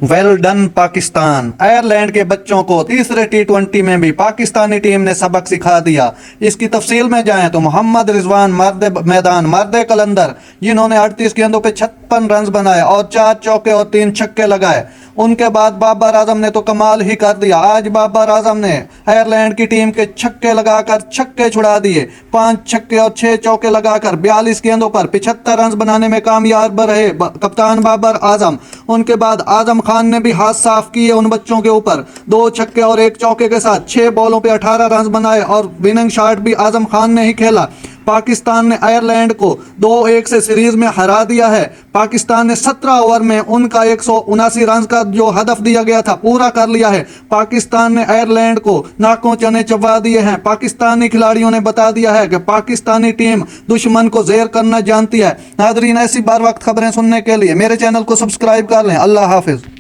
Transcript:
Well done Pakistan. Ireland के बच्चों को तीसरे टी20 में भी पाकिस्तानी टीम ने सबक सिखा दिया। इसकी तफसील में जाएं तो मोहम्मद रिजवान मर्द मैदान, मर्द कलंदर, जिन्होंने 38 गेंदों पे 56 रन बनाए और 4 चौके और 3 छक्के लगाए। उनके बाद बाबर आजम ने तो कमाल ही कर दिया। आज बाबर आजम ने आयरलैंड की टीम के छक्के लगाकर छक्के छुड़ा दिए। 5 छक्के और 6 चौके लगाकर 42 गेंदों पर 75 रन बनाने में कामयाब रहे कप्तान बाबर आजम। उनके बाद आजम खान ने भी हाथ साफ किए उन बच्चों के ऊपर। 2 छक्के और 1 चौके के साथ 6 बॉलों पे 18 रन बनाए और विनिंग शॉट भी आजम खान ने ही खेला। पाकिस्तान ने आयरलैंड को 2-1 से सीरीज में हरा दिया है। पाकिस्तान ने 17 ओवर में उनका 179 रन का जो हदफ दिया गया था पूरा कर लिया है। पाकिस्तान ने आयरलैंड को नाकों चने चबा दिए हैं। पाकिस्तानी खिलाड़ियों ने बता दिया है कि पाकिस्तानी टीम दुश्मन को ज़ेर करना जानती है। नाज़रीन, ऐसी बार वक्त खबरें सुनने के लिए मेरे चैनल को सब्सक्राइब कर लें। अल्लाह हाफिज़।